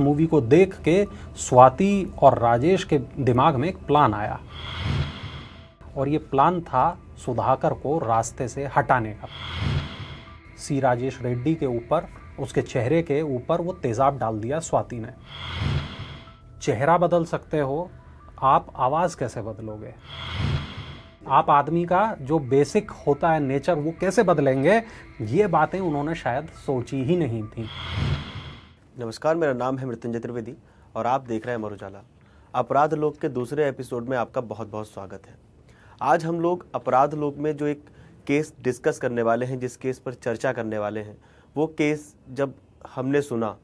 Movie को देख के स्वाति और राजेश के दिमाग में एक प्लान आया और ये प्लान था सुधाकर को रास्ते से हटाने का। सी राजेश रेड्डी के ऊपर, उसके चेहरे के ऊपर वो तेजाब डाल दिया स्वाति ने। चेहरा बदल सकते हो, आप आवाज़ कैसे बदलोगे? आप आदमी का जो बेसिक होता है नेचर वो कैसे बदलेंगे? ये बातें उन्होंने शायद सोची ही नहीं थी। नमस्कार, मेरा नाम है मृत्युंजय त्रिवेदी और आप देख रहे हैं अमर उजाला। अपराध लोक के दूसरे एपिसोड में आपका बहुत बहुत स्वागत है। आज हम लोग अपराध लोक में जो एक केस डिस्कस करने वाले हैं, जिस केस पर चर्चा करने वाले हैं, वो केस जब हमने सुना,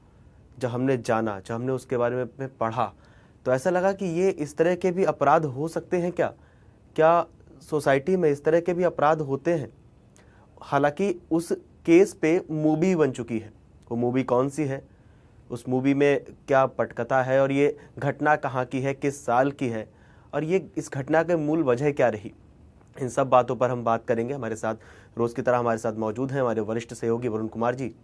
जब हमने जाना, जब हमने उसके बारे में पढ़ा, तो ऐसा लगा कि ये इस तरह के भी अपराध हो सकते हैं क्या सोसाइटी में इस तरह के भी अपराध होते हैं। हालांकि उस केस पे मूवी बन चुकी है। वो मूवी कौन सी है, उस मूवी में क्या पटकथा है और ये घटना कहाँ की है, किस साल की है और ये इस घटना के मूल वजह क्या रही, इन सब बातों पर हम बात करेंगे। हमारे साथ रोज़ की तरह हमारे साथ मौजूद हैं हमारे वरिष्ठ सहयोगी वरुण कुमार जी।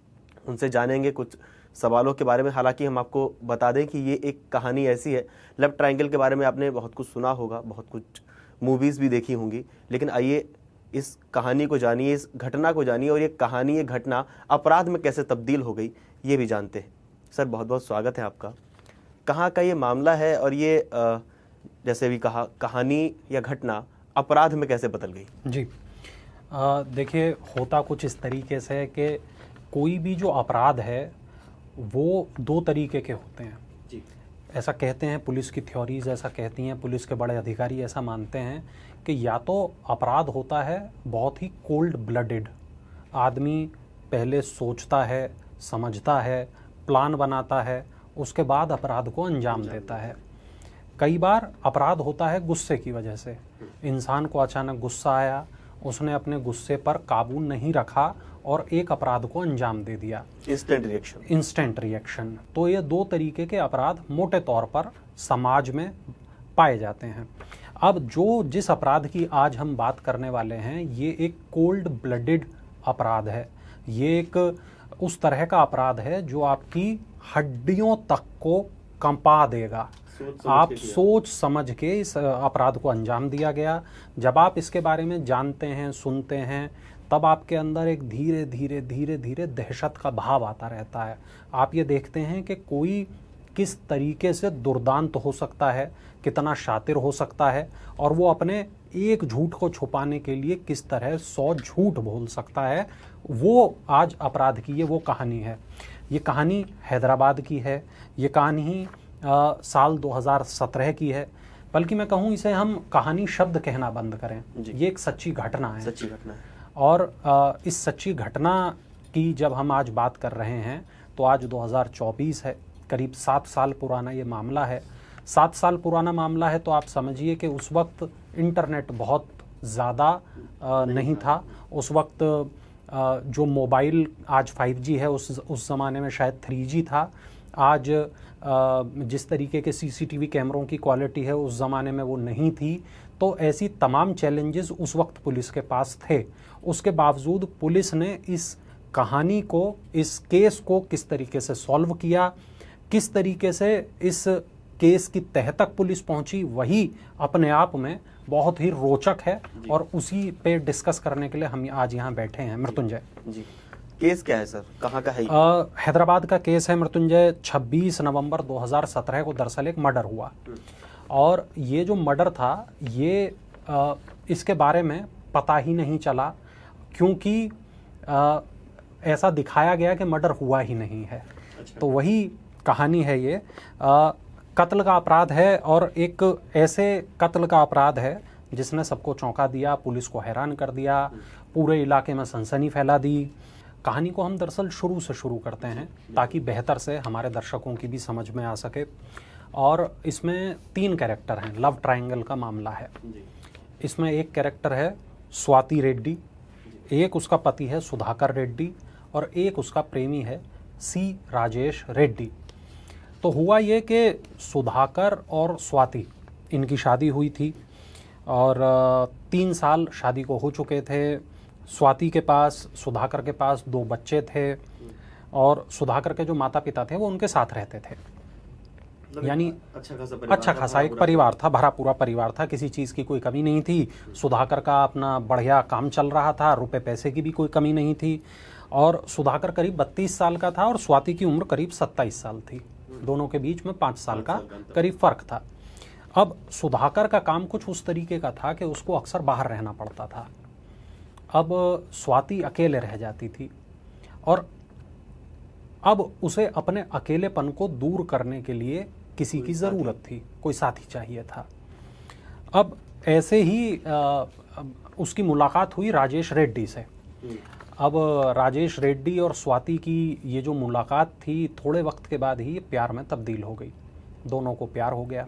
उनसे जानेंगे कुछ सवालों के बारे में। हालांकि हम आपको बता दें कि ये एक कहानी ऐसी है, लव ट्रायंगल के बारे में आपने बहुत कुछ सुना होगा, बहुत कुछ मूवीज़ भी देखी होंगी, लेकिन आइए इस कहानी को जानिए, इस घटना को जानिए और ये कहानी, ये घटना अपराध में कैसे तब्दील हो गई, ये भी जानते हैं। सर, बहुत बहुत स्वागत है आपका। कहाँ का ये मामला है और ये जैसे भी कहा, कहानी या घटना अपराध में कैसे बदल गई? जी, देखिए, होता कुछ इस तरीके से कि कोई भी जो अपराध है वो दो तरीके के होते हैं जी। ऐसा कहते हैं, पुलिस की थ्योरीज ऐसा कहती हैं, पुलिस के बड़े अधिकारी ऐसा मानते हैं कि या तो अपराध होता है बहुत ही कोल्ड ब्लडेड, आदमी पहले सोचता है, समझता है, प्लान बनाता है, उसके बाद अपराध को अंजाम देता है। कई बार अपराध होता है गुस्से की वजह से, इंसान को अचानक गुस्सा आया, उसने अपने गुस्से पर काबू नहीं रखा और एक अपराध को अंजाम दे दिया। Instant reaction. तो ये दो तरीके के अपराध मोटे तौर पर समाज में पाए जाते हैं। अब जिस अपराध की आज हम बात करने वाले हैं, ये एक कोल्ड ब्लडेड अपराध है। ये एक उस तरह का अपराध है जो आपकी हड्डियों तक को कंपा देगा। आप सोच समझ के इस अपराध को अंजाम दिया गया। जब आप इसके बारे में जानते हैं, सुनते हैं, तब आपके अंदर एक धीरे धीरे धीरे धीरे दहशत का भाव आता रहता है। आप ये देखते हैं कि कोई किस तरीके से दुर्दांत हो सकता है, कितना शातिर हो सकता है और वो अपने एक झूठ को छुपाने के लिए किस तरह 100 झूठ बोल सकता है। वो आज अपराध की ये वो कहानी है। ये कहानी हैदराबाद की है। ये कहानी साल 2017 की है। बल्कि मैं कहूँ, इसे हम कहानी शब्द कहना बंद करें। ये एक सच्ची घटना है। सच्ची घटना है। और इस सच्ची घटना की जब हम आज बात कर रहे हैं तो आज 2024 है, करीब 7 साल पुराना ये मामला है। 7 साल पुराना मामला है तो आप समझिए कि उस वक्त इंटरनेट बहुत ज़्यादा नहीं था। उस वक्त जो मोबाइल आज 5G है, उस ज़माने में शायद 3G था। आज जिस तरीके के CCTV कैमरों की क्वालिटी है, उस ज़माने में वो नहीं थी। तो ऐसी तमाम चैलेंजेस उस वक्त पुलिस के पास थे। उसके बावजूद पुलिस ने इस कहानी को, इस केस को किस तरीके से सॉल्व किया, किस तरीके से इस केस की तह तक पुलिस पहुंची, वही अपने आप में बहुत ही रोचक है और उसी पे डिस्कस करने के लिए हम आज यहाँ बैठे हैं। मृत्युंजय जी, केस क्या है सर, कहाँ का है? हैदराबाद का केस है मृत्युंजय। 26 नवंबर 2017 को दरअसल एक मर्डर हुआ और ये जो मर्डर था, ये इसके बारे में पता ही नहीं चला, क्योंकि ऐसा दिखाया गया कि मर्डर हुआ ही नहीं है। अच्छा। तो वही कहानी है। ये कत्ल का अपराध है और एक ऐसे कत्ल का अपराध है जिसने सबको चौंका दिया, पुलिस को हैरान कर दिया, पूरे इलाके में सनसनी फैला दी। कहानी को हम दरअसल शुरू से शुरू करते हैं ताकि बेहतर से हमारे दर्शकों की भी समझ में आ सके। और इसमें 3 कैरेक्टर हैं। लव ट्रायंगल का मामला है। इसमें एक कैरेक्टर है स्वाति रेड्डी, एक उसका पति है सुधाकर रेड्डी और एक उसका प्रेमी है सी राजेश रेड्डी। तो हुआ ये कि सुधाकर और स्वाति, इनकी शादी हुई थी और 3 साल शादी को हो चुके थे। स्वाति के पास, सुधाकर के पास 2 बच्चे थे और सुधाकर के जो माता पिता थे वो उनके साथ रहते थे। यानी अच्छा खासा एक परिवार था, भरा पूरा परिवार था, किसी चीज़ की कोई कमी नहीं थी। सुधाकर का अपना बढ़िया काम चल रहा था, रुपए पैसे की भी कोई कमी नहीं थी। और सुधाकर करीब 32 साल का था और स्वाति की उम्र करीब 27 साल थी। दोनों के बीच में 5 साल का करीब फर्क था। अब सुधाकर का काम कुछ उस तरीके का था कि उसको अक्सर बाहर रहना पड़ता था। अब स्वाति अकेले रह जाती थी और अब उसे अपने अकेलेपन को दूर करने के लिए किसी की ज़रूरत थी, कोई साथी चाहिए था। अब ऐसे ही उसकी मुलाकात हुई राजेश रेड्डी से। अब राजेश रेड्डी और स्वाति की ये जो मुलाकात थी, थोड़े वक्त के बाद ही प्यार में तब्दील हो गई। दोनों को प्यार हो गया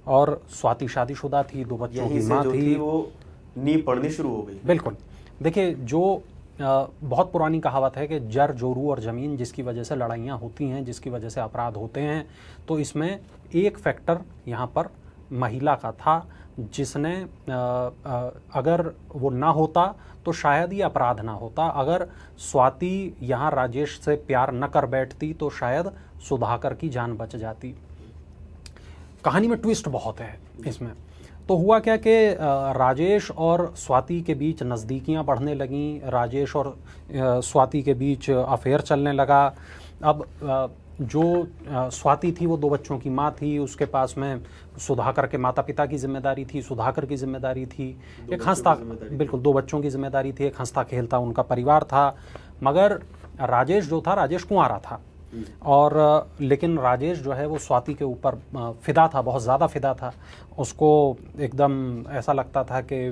और स्वाति शादीशुदा थी, 2 बच्चों की माँ थी। वो नींव पड़नी शुरू हो गई। बिल्कुल। देखिए, जो बहुत पुरानी कहावत है कि जर, जोरू और ज़मीन जिसकी वजह से लड़ाइयाँ होती हैं, जिसकी वजह से अपराध होते हैं, तो इसमें एक फैक्टर यहाँ पर महिला का था, जिसने अगर वो ना होता तो शायद ये अपराध ना होता। अगर स्वाति यहाँ राजेश से प्यार न कर बैठती तो शायद सुधाकर की जान बच जाती। कहानी में ट्विस्ट बहुत है इसमें। तो हुआ क्या कि राजेश और स्वाति के बीच नज़दीकियाँ बढ़ने लगीं, राजेश और स्वाति के बीच अफेयर चलने लगा। अब जो स्वाति थी वो 2 बच्चों की माँ थी, उसके पास में सुधाकर के माता पिता की जिम्मेदारी थी, सुधाकर की जिम्मेदारी थी, एक हंसता, बिल्कुल 2 बच्चों की जिम्मेदारी थी, एक हंसता खेलता उनका परिवार था। मगर राजेश जो था, राजेश कुंवारा था और लेकिन राजेश जो है वो स्वाति के ऊपर फ़िदा था, बहुत ज़्यादा फ़िदा था। उसको एकदम ऐसा लगता था कि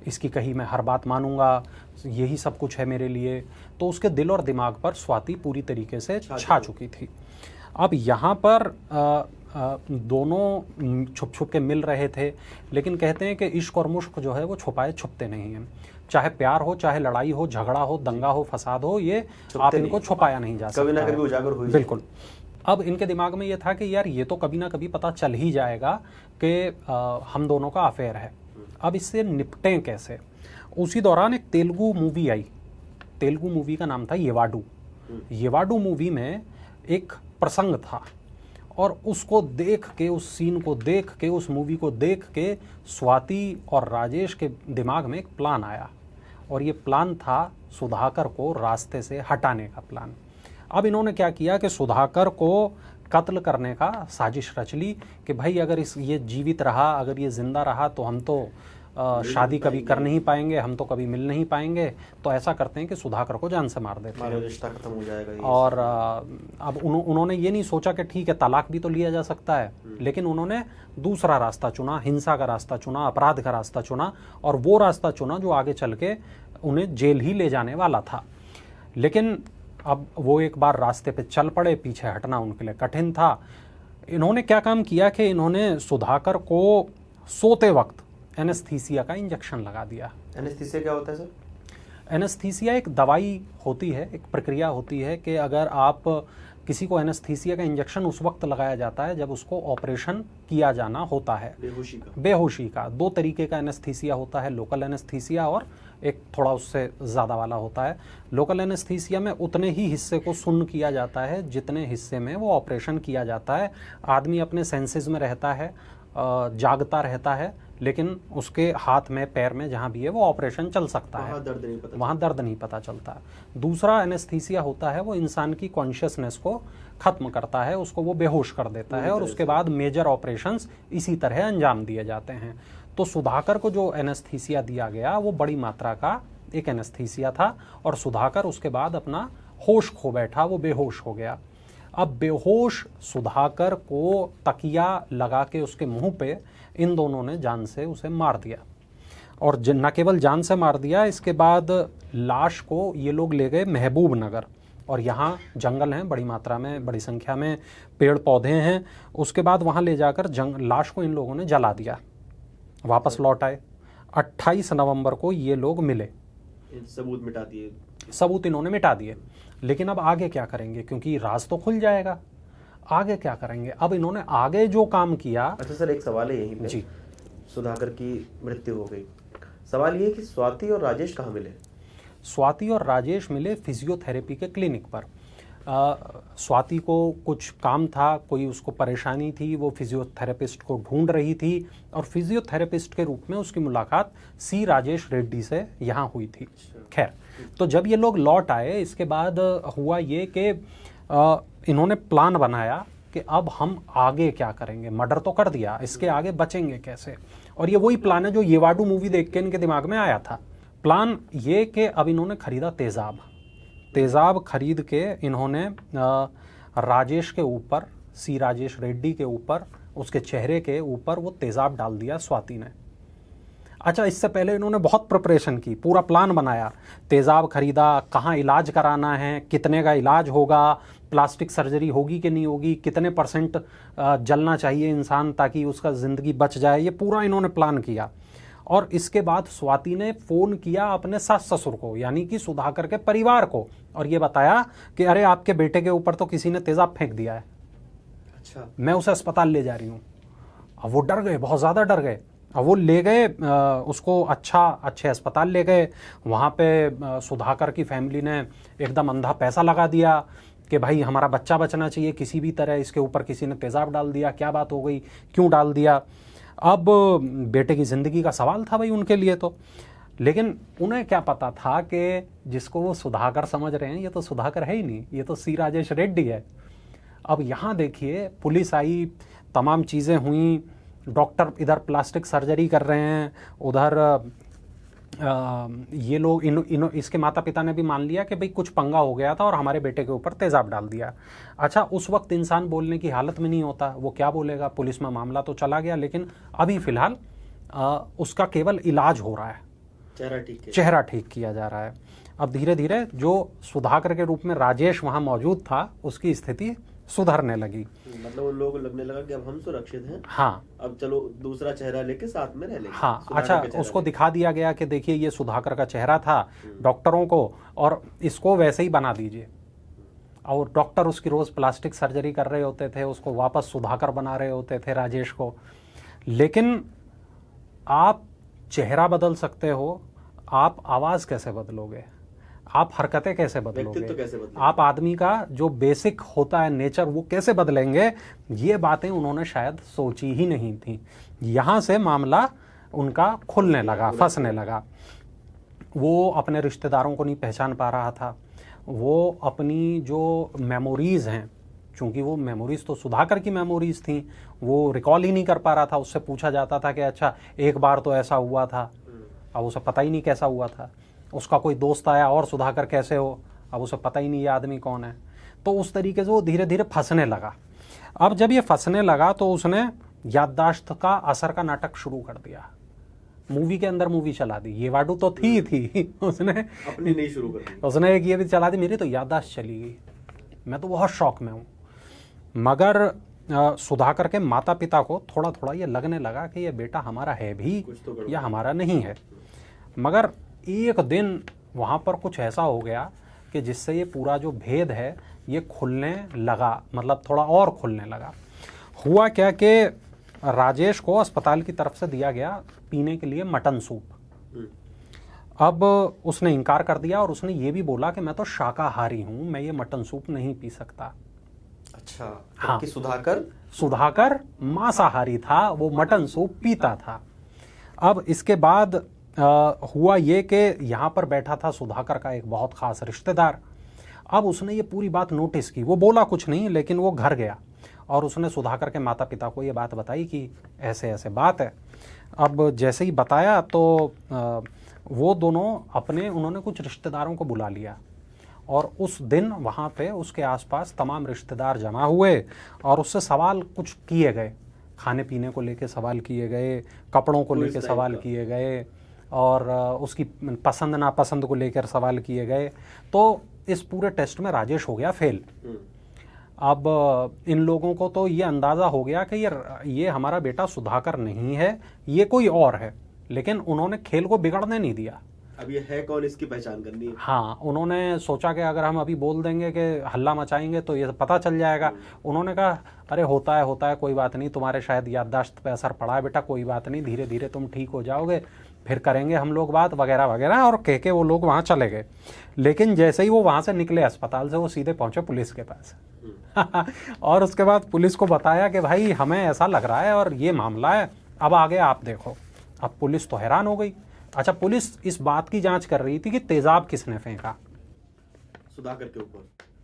इसकी कही मैं हर बात मानूंगा, यही सब कुछ है मेरे लिए। तो उसके दिल और दिमाग पर स्वाति पूरी तरीके से छा चुकी थी। अब यहाँ पर दोनों छुप छुप के मिल रहे थे, लेकिन कहते हैं कि इश्क और मुश्क जो है वो छुपाए छुपते नहीं हैं। चाहे प्यार हो, चाहे लड़ाई हो, झगड़ा हो, दंगा हो, फसाद हो, ये आप इनको छुपाया नहीं जा सकता, कभी ना कभी उजागर हो। बिल्कुल। अब इनके दिमाग में ये था कि यार ये तो कभी ना कभी पता चल ही जाएगा कि हम दोनों का अफेयर है। अब इससे निपटें कैसे। उसी दौरान एक तेलुगु मूवी आई, तेलुगु मूवी का नाम था येवाडू। येवाडू मूवी में एक प्रसंग था और उसको देख के, उस सीन को देख के, उस मूवी को देख के स्वाति और राजेश के दिमाग में एक प्लान आया और ये प्लान था सुधाकर को रास्ते से हटाने का प्लान। अब इन्होंने क्या किया कि सुधाकर को कत्ल करने का साजिश रच ली कि भाई अगर ये जीवित रहा, अगर ये जिंदा रहा तो हम तो शादी कभी कर नहीं पाएंगे, हम तो कभी मिल नहीं पाएंगे। तो ऐसा करते हैं कि सुधाकर को जान से मार देते हैं, रिश्ता खत्म हो जाएगा। और अब उन्होंने ये नहीं सोचा कि ठीक है तलाक भी तो लिया जा सकता है, लेकिन उन्होंने दूसरा रास्ता चुना, हिंसा का रास्ता चुना, अपराध का रास्ता चुना, और वो रास्ता चुना जो आगे चल के उन्हें जेल ही ले जाने वाला था। लेकिन अब वो एक बार रास्ते पे चल पड़े, पीछे हटना उनके लिए कठिन था। इन्होंने क्या काम किया कि इन्होंने सुधाकर को सोते वक्त एनेस्थीसिया का इंजेक्शन लगा दिया। एनेस्थीसिया क्या होता है सर? एनेस्थीसिया एक दवाई होती है, एक प्रक्रिया होती है कि अगर आप किसी को एनेस्थीसिया का इंजेक्शन उस वक्त लगाया जाता है जब उसको ऑपरेशन किया जाना होता है। बेहोशी का 2 तरीके का एनेस्थीसिया होता है, लोकल एनेस्थीसिया और एक थोड़ा उससे ज़्यादा वाला होता है। लोकल एनेस्थीसिया में उतने ही हिस्से को सुन्न किया जाता है जितने हिस्से में वो ऑपरेशन किया जाता है। आदमी अपने सेंसेस में रहता है, जागता रहता है, लेकिन उसके हाथ में, पैर में, जहाँ भी है वो ऑपरेशन चल सकता है, वहाँ दर्द नहीं पता चलता। दूसरा एनेस्थीसिया होता है वो इंसान की कॉन्शियसनेस को ख़त्म करता है, उसको वो बेहोश कर देता है, और उसके बाद मेजर ऑपरेशंस इसी तरह अंजाम दिए जाते हैं। तो सुधाकर को जो एनेस्थीसिया दिया गया वो बड़ी मात्रा का एक एनेस्थीसिया था, और सुधाकर उसके बाद अपना होश खो बैठा, वो बेहोश हो गया। अब बेहोश सुधाकर को तकिया लगा के उसके मुंह पे इन दोनों ने जान से उसे मार दिया, और न केवल जान से मार दिया, इसके बाद लाश को ये लोग ले गए महबूब नगर, और यहाँ जंगल हैं बड़ी मात्रा में, बड़ी संख्या में पेड़ पौधे हैं। उसके बाद वहाँ ले जाकर लाश को इन लोगों ने जला दिया, वापस लौट आए। 28 नवंबर को ये लोग मिले, सबूत मिटा दिए, सबूत इन्होंने मिटा दिए। लेकिन अब आगे क्या करेंगे, क्योंकि राज तो खुल जाएगा, आगे क्या करेंगे। अब इन्होंने आगे जो काम किया। अच्छा सर, एक सवाल है यहीं पे जी। सुधाकर की मृत्यु हो गई, सवाल ये कि स्वाति और राजेश कहाँ मिले? स्वाति और राजेश मिले फिजियोथेरेपी के क्लिनिक पर। स्वाति को कुछ काम था, कोई उसको परेशानी थी, वो फिजियोथेरेपिस्ट को ढूंढ रही थी और फिजियोथेरेपिस्ट के रूप में उसकी मुलाकात सी राजेश रेड्डी से यहाँ हुई थी। खैर, तो जब ये लोग लौट आए, इसके बाद हुआ ये कि इन्होंने प्लान बनाया कि अब हम आगे क्या करेंगे। मर्डर तो कर दिया, इसके आगे बचेंगे कैसे। और ये वही प्लान है जो येवाडू मूवी देख के इनके दिमाग में आया था। प्लान ये कि अब इन्होंने खरीदा तेज़ाब खरीद के इन्होंने राजेश के ऊपर, सी राजेश रेड्डी के ऊपर, उसके चेहरे के ऊपर वो तेज़ाब डाल दिया स्वाति ने। अच्छा, इससे पहले इन्होंने बहुत प्रिपरेशन की, पूरा प्लान बनाया, तेज़ाब खरीदा, कहाँ इलाज कराना है, कितने का इलाज होगा, प्लास्टिक सर्जरी होगी कि नहीं होगी, कितने % जलना चाहिए इंसान ताकि उसका ज़िंदगी बच जाए, ये पूरा इन्होंने प्लान किया। और इसके बाद स्वाति ने फ़ोन किया अपने सास ससुर को, यानी कि सुधाकर के परिवार को, और ये बताया कि अरे आपके बेटे के ऊपर तो किसी ने तेज़ाब फेंक दिया है। अच्छा, मैं उसे अस्पताल ले जा रही हूँ। अब वो डर गए, बहुत ज़्यादा डर गए। अब वो ले गए उसको, अच्छे अस्पताल ले गए। वहाँ पे सुधाकर की फैमिली ने एकदम अंधा पैसा लगा दिया कि भाई हमारा बच्चा बचना चाहिए किसी भी तरह, इसके ऊपर किसी ने तेज़ाब डाल दिया, क्या बात हो गई, क्यों डाल दिया। अब बेटे की ज़िंदगी का सवाल था भाई उनके लिए तो। लेकिन उन्हें क्या पता था कि जिसको वो सुधाकर समझ रहे हैं, ये तो सुधाकर है ही नहीं, ये तो सी राजेश रेड्डी है। अब यहाँ देखिए, पुलिस आई, तमाम चीज़ें हुई, डॉक्टर इधर प्लास्टिक सर्जरी कर रहे हैं, उधर ये लोग इसके माता पिता ने भी मान लिया कि भाई कुछ पंगा हो गया था और हमारे बेटे के ऊपर तेज़ाब डाल दिया। अच्छा, उस वक्त इंसान बोलने की हालत में नहीं होता, वो क्या बोलेगा, पुलिस में मामला तो चला गया, लेकिन अभी फ़िलहाल उसका केवल इलाज हो रहा है, चेहरा ठीक किया जा रहा है। अब धीरे धीरे जो सुधाकर के रूप में राजेश वहाँ मौजूद था, उसकी स्थिति सुधरने लगी। मतलब उन लोगों को लगने लगा कि अब हम सुरक्षित हैं। हाँ, अब चलो दूसरा चेहरा लेके साथ में रह लेंगे। हाँ, अच्छा, उसको दिखा दिया गया कि देखिए ये सुधाकर का चेहरा था डॉक्टरों को, और इसको वैसे ही बना दीजिए। और डॉक्टर उसकी रोज़ प्लास्टिक सर्जरी कर रहे होते थे, उसको वापस सुधाकर बना रहे होते थे राजेश को। लेकिन आप चेहरा बदल सकते हो, आप आवाज़ कैसे बदलोगे, आप हरकतें कैसे बदलोगे, तो कैसे बदलेंगे? आप आदमी का जो बेसिक होता है नेचर, वो कैसे बदलेंगे, ये बातें उन्होंने शायद सोची ही नहीं थी। यहाँ से मामला उनका खुलने लगा, फंसने लगा। वो अपने रिश्तेदारों को नहीं पहचान पा रहा था, वो अपनी जो मेमोरीज़ हैं, चूँकि वो मेमोरीज़ तो सुधाकर की मेमोरीज़ थी, वो रिकॉल ही नहीं कर पा रहा था। उससे पूछा जाता था कि अच्छा एक बार तो ऐसा हुआ था, अब उसे पता ही नहीं कैसा हुआ था। उसका कोई दोस्त आया और सुधाकर कैसे हो, अब उसे पता ही नहीं ये आदमी कौन है। तो उस तरीके से वो धीरे धीरे फंसने लगा। अब जब ये फंसने लगा तो उसने याददाश्त का असर का नाटक शुरू कर दिया, मूवी के अंदर मूवी चला दी। ये वाडू तो थी उसने अपनी नहीं शुरू कर दी, उसने एक ये भी चला दी, मेरी तो याददाश्त चली गई, मैं तो बहुत शौक में हूँ। मगर सुधाकर के माता पिता को थोड़ा थोड़ा ये लगने लगा कि ये बेटा हमारा है भी या हमारा नहीं है। मगर एक दिन वहाँ पर कुछ ऐसा हो गया कि जिससे ये पूरा जो भेद है ये खुलने लगा, मतलब थोड़ा और खुलने लगा। हुआ क्या कि राजेश को अस्पताल की तरफ से दिया गया पीने के लिए मटन सूप। अब उसने इनकार कर दिया और उसने ये भी बोला कि मैं तो शाकाहारी हूँ, मैं ये मटन सूप नहीं पी सकता। अच्छा, हाँ, कि सुधाकर मांसाहारी था, वो मटन सूप पीता था। अब इसके बाद हुआ ये कि यहाँ पर बैठा था सुधाकर का एक बहुत ख़ास रिश्तेदार। अब उसने ये पूरी बात नोटिस की, वो बोला कुछ नहीं, लेकिन वो घर गया और उसने सुधाकर के माता पिता को ये बात बताई कि ऐसे ऐसे बात है। अब जैसे ही बताया तो वो दोनों उन्होंने कुछ रिश्तेदारों को बुला लिया और उस दिन वहाँ पे उसके आसपास तमाम रिश्तेदार जमा हुए और उससे सवाल कुछ किए गए, खाने पीने को लेके सवाल किए गए, कपड़ों को लेके सवाल किए गए और उसकी पसंद नापसंद को लेकर सवाल किए गए। तो इस पूरे टेस्ट में राजेश हो गया फेल। अब इन लोगों को तो ये अंदाज़ा हो गया कि ये हमारा बेटा सुधाकर नहीं है, ये कोई और है, लेकिन उन्होंने खेल को बिगड़ने नहीं दिया। अब ये है कौन, इसकी पहचान करनी है। हाँ, उन्होंने सोचा कि अगर हम अभी बोल देंगे कि हल्ला मचाएंगे तो ये पता चल जाएगा। उन्होंने कहा अरे होता है कोई बात नहीं, तुम्हारे शायद याददाश्त पे असर पड़ा है बेटा, कोई बात नहीं, धीरे धीरे तुम ठीक हो जाओगे, फिर करेंगे हम लोग बात वगैरह वगैरह, और कह के वो लोग वहाँ चले गए। लेकिन जैसे ही वो वहाँ से निकले अस्पताल से, वो सीधे पहुँचे पुलिस के पास और उसके बाद पुलिस को बताया कि भाई हमें ऐसा लग रहा है और ये मामला है, अब आगे आप देखो। अब पुलिस तो हैरान हो गई। अच्छा, पुलिस इस बात की जांच कर रही थी कि तेजाब किसने फेंका।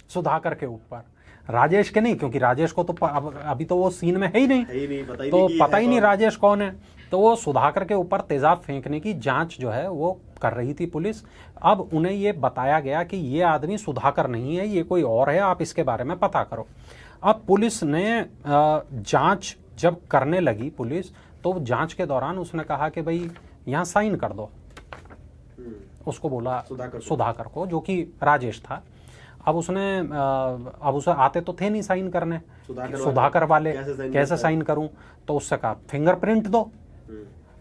सुधाकर के ऊपर, राजेश के नहीं, क्योंकि राजेश को तो अभी तो वो सीन में है ही नहीं, तो पता ही नहीं राजेश कौन है। तो वो सुधाकर के ऊपर तेजाब फेंकने की जांच जो है वो कर रही थी पुलिस। अब उन्हें ये बताया गया कि ये आदमी सुधाकर नहीं है, ये कोई और है, आप इसके बारे में पता करो। अब पुलिस ने जांच जब करने लगी पुलिस, तो जांच के दौरान उसने कहा कि भाई यहाँ साइन कर दो। उसको बोला सुधाकर को, जो कि राजेश था। अब उसे आते तो थे नहीं साइन करने, सुधाकर वाले कैसे साइन करूं, तो उससे कहा फिंगरप्रिंट दो।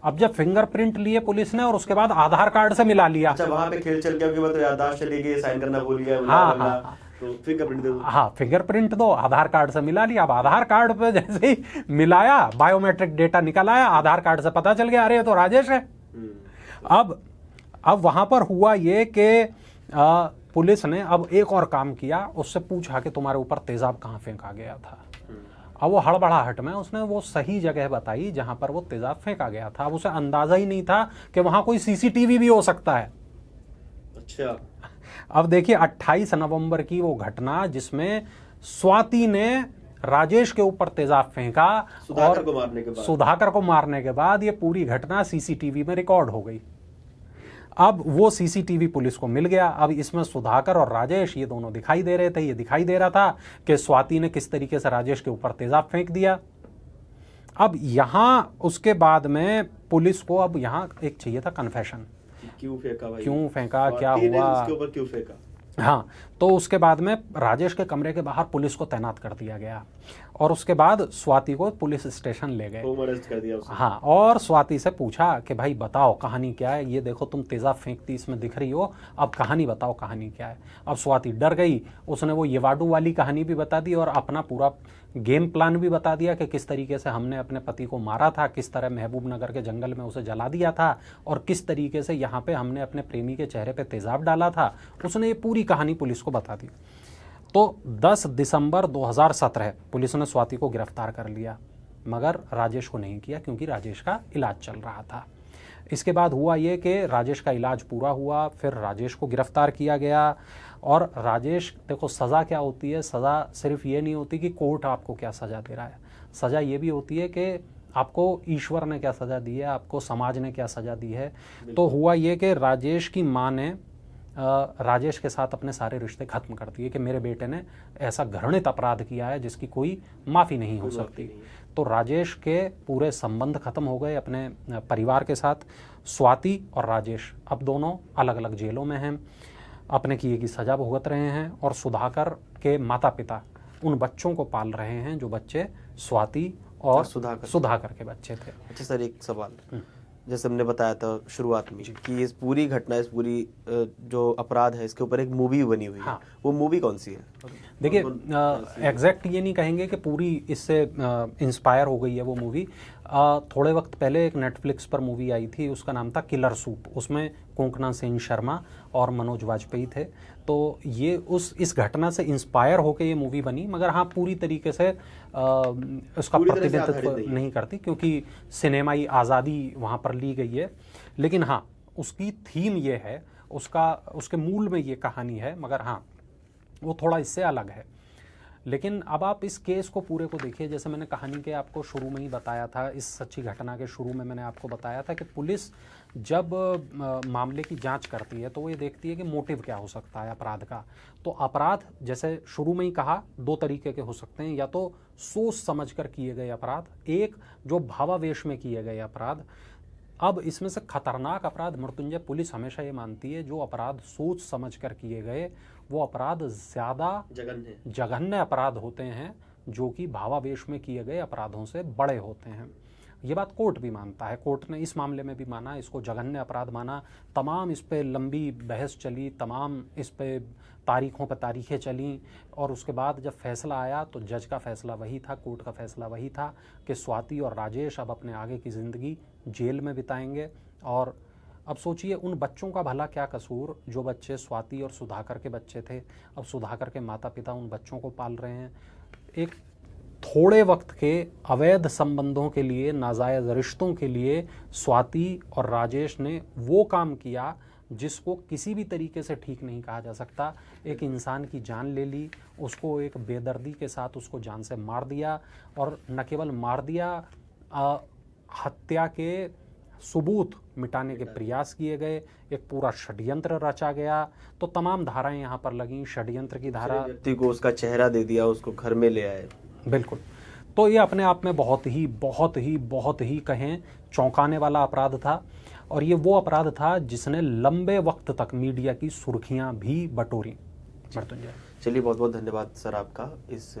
अब जब फिंगरप्रिंट लिए पुलिस ने और उसके बाद आधार कार्ड से मिला लिया। अच्छा, वहां पे खेल चल गया कि तो याददाश्त चली गई, साइन करना भूल गया। हाँ, तो फिंगरप्रिंट दो। हाँ, फिंगरप्रिंट दो, आधार कार्ड से मिला लिया। अब आधार कार्ड पे जैसे ही मिलाया, बायोमेट्रिक डेटा निकल आया, आधार कार्ड से पता चल गया अरे ये तो राजेश है। अब वहां पर हुआ ये कि पुलिस ने अब एक और काम किया, उससे पूछा कि तुम्हारे ऊपर तेजाब कहाँ फेंका गया था। अब वो हड़बड़ाहट में उसने वो सही जगह बताई जहां पर वो तेजाब फेंका गया था। अब उसे अंदाजा ही नहीं था कि वहां कोई सीसीटीवी भी हो सकता है। अच्छा, अब देखिए 28 नवंबर की वो घटना जिसमें स्वाति ने राजेश के ऊपर तेजाब फेंका और सुधाकर को मारने के बाद ये पूरी घटना सीसीटीवी में रिकॉर्ड हो गई। अब वो सीसीटीवी पुलिस को मिल गया। अब इसमें सुधाकर और राजेश ये दोनों दिखाई दे रहे थे। ये दिखाई दे रहा था कि स्वाति ने किस तरीके से राजेश के ऊपर तेजाब फेंक दिया। अब यहां उसके बाद में पुलिस को अब यहां एक चाहिए था कन्फेशन, क्यों फेंका भाई, क्यों फेंका, क्या हुआ, उसके ऊपर क्यों फेंका। हाँ, तो उसके बाद में राजेश के कमरे के बाहर पुलिस को तैनात कर दिया गया और उसके बाद स्वाति को पुलिस स्टेशन ले गए। होम अरेस्ट कर दिया उसे। हाँ, और स्वाति से पूछा कि भाई बताओ कहानी क्या है, ये देखो तुम तेजाब फेंकती इसमें दिख रही हो, अब कहानी बताओ कहानी क्या है। अब स्वाति डर गई, उसने वो येवाडू वाली कहानी भी बता दी और अपना पूरा गेम प्लान भी बता दिया कि किस तरीके से हमने अपने पति को मारा था, किस तरह महबूब नगर के जंगल में उसे जला दिया था और किस तरीके से यहाँ पे हमने अपने प्रेमी के चेहरे पे तेजाब डाला था। उसने ये पूरी कहानी पुलिस को बता दी। तो 10 दिसंबर 2017 पुलिस ने स्वाति को गिरफ्तार कर लिया, मगर राजेश को नहीं किया क्योंकि राजेश का इलाज चल रहा था। इसके बाद हुआ ये कि राजेश का इलाज पूरा हुआ, फिर राजेश को गिरफ्तार किया गया। और राजेश, देखो सज़ा क्या होती है, सज़ा सिर्फ ये नहीं होती कि कोर्ट आपको क्या सज़ा दे रहा है, सज़ा ये भी होती है कि आपको ईश्वर ने क्या सज़ा दी है, आपको समाज ने क्या सज़ा दी है। तो हुआ ये कि राजेश की माँ ने राजेश के साथ अपने सारे रिश्ते खत्म कर दिए कि मेरे बेटे ने ऐसा घृणित अपराध किया है जिसकी कोई माफ़ी नहीं हो सकती। तो राजेश के पूरे संबंध खत्म हो गए अपने परिवार के साथ। स्वाति और राजेश अब दोनों अलग अलग जेलों में हैं, अपने किए की सज़ा भुगत रहे हैं और सुधाकर के माता पिता उन बच्चों को पाल रहे हैं जो बच्चे स्वाति और सुधाकर के बच्चे थे। अच्छा सर, एक सवाल, जैसे हमने बताया था शुरुआत में कि इस पूरी घटना, इस पूरी जो अपराध है, इसके ऊपर एक मूवी बनी हुई है। हाँ। वो मूवी कौन सी है? देखिए एग्जैक्ट ये नहीं कहेंगे कि पूरी इससे इंस्पायर हो गई है वो मूवी। थोड़े वक्त पहले एक नेटफ्लिक्स पर मूवी आई थी, उसका नाम था किलर सूप। उसमें कोंकणा सेन शर्मा और मनोज वाजपेयी थे। तो ये इस घटना से इंस्पायर होकर ये मूवी बनी, मगर हाँ पूरी तरीके से उसका प्रतिनिधित्व नहीं करती क्योंकि सिनेमाई आज़ादी वहाँ पर ली गई है। लेकिन हाँ उसकी थीम ये है, उसके मूल में ये कहानी है, मगर हाँ वो थोड़ा इससे अलग है। लेकिन अब आप इस केस को पूरे को देखिए, जैसे मैंने कहानी के आपको शुरू में ही बताया था, इस सच्ची घटना के शुरू में मैंने आपको बताया था कि पुलिस जब मामले की जांच करती है तो वो ये देखती है कि मोटिव क्या हो सकता है अपराध का। तो अपराध, जैसे शुरू में ही कहा, दो तरीके के हो सकते हैं, या तो सोच समझकर किए गए अपराध, एक जो भावावेश में किए गए अपराध। अब इसमें से खतरनाक अपराध मृत्युंजय पुलिस हमेशा ये मानती है जो अपराध सोच समझकर किए गए वो अपराध ज़्यादा जघन्य अपराध होते हैं जो कि भावावेश में किए गए अपराधों से बड़े होते हैं। ये बात कोर्ट भी मानता है, कोर्ट ने इस मामले में भी माना, इसको जघन्य अपराध माना। तमाम इस पे लंबी बहस चली, तमाम इस पे तारीखों पर तारीखें चलीं और उसके बाद जब फैसला आया तो जज का फैसला वही था, कोर्ट का फैसला वही था कि स्वाति और राजेश अब अपने आगे की ज़िंदगी जेल में बिताएंगे और अब सोचिए उन बच्चों का भला क्या कसूर जो बच्चे स्वाति और सुधाकर के बच्चे थे। अब सुधाकर के माता पिता उन बच्चों को पाल रहे हैं। एक थोड़े वक्त के अवैध संबंधों के लिए, नाजायज़ रिश्तों के लिए स्वाति और राजेश ने वो काम किया जिसको किसी भी तरीके से ठीक नहीं कहा जा सकता। एक इंसान की जान ले ली, उसको एक बेदर्दी के साथ उसको जान से मार दिया, और न केवल मार दिया, हत्या के सबूत मिटाने के प्रयास किए गए, एक पूरा षड्यंत्र रचा गया। तो तमाम धाराएं यहाँ पर लगी, षड्यंत्र की धारा, व्यक्ति को उसका चेहरा दे दिया, उसको घर में ले आए। बिल्कुल। तो ये अपने आप में बहुत ही कहें चौंकाने वाला अपराध था, और ये वो अपराध था जिसने लंबे वक्त तक मीडिया की सुर्खियां भी बटोरी। मृत्युंजय, चलिए बहुत बहुत धन्यवाद सर आपका इस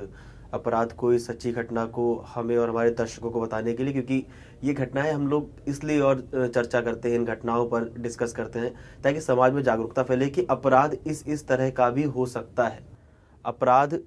अपराध को, इस सच्ची घटना को हमें और हमारे दर्शकों को बताने के लिए, क्योंकि ये घटनाएं हम लोग इसलिए और चर्चा करते हैं, इन घटनाओं पर डिस्कस करते हैं ताकि समाज में जागरूकता फैले कि अपराध इस तरह का भी हो सकता है। अपराध,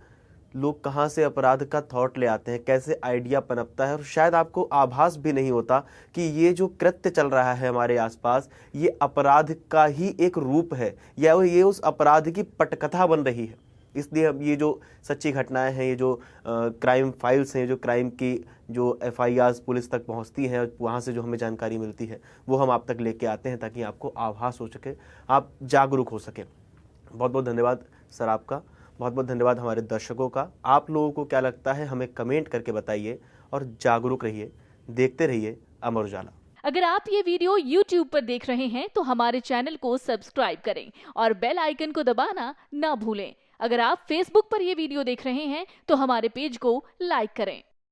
लोग कहाँ से अपराध का थॉट ले आते हैं, कैसे आइडिया पनपता है, और शायद आपको आभास भी नहीं होता कि ये जो कृत्य चल रहा है हमारे आसपास, ये अपराध का ही एक रूप है, या ये उस अपराध की पटकथा बन रही है। इसलिए अब ये जो सच्ची घटनाएं हैं, ये जो क्राइम फाइल्स हैं, जो क्राइम की जो FIRs पुलिस तक पहुंचती हैं, वहाँ से जो हमें जानकारी मिलती है, वो हम आप तक लेके आते हैं ताकि आपको आभास हो सके, आप जागरूक हो सके। बहुत बहुत धन्यवाद सर आपका, बहुत बहुत धन्यवाद हमारे दर्शकों का। आप लोगों को क्या लगता है हमें कमेंट करके बताइए, और जागरूक रहिए, देखते रहिए अमर उजाला। अगर आप ये वीडियो YouTube पर देख रहे हैं तो हमारे चैनल को सब्सक्राइब करें और बेल आइकन को दबाना ना भूलें। अगर आप Facebook पर ये वीडियो देख रहे हैं तो हमारे पेज को लाइक करें।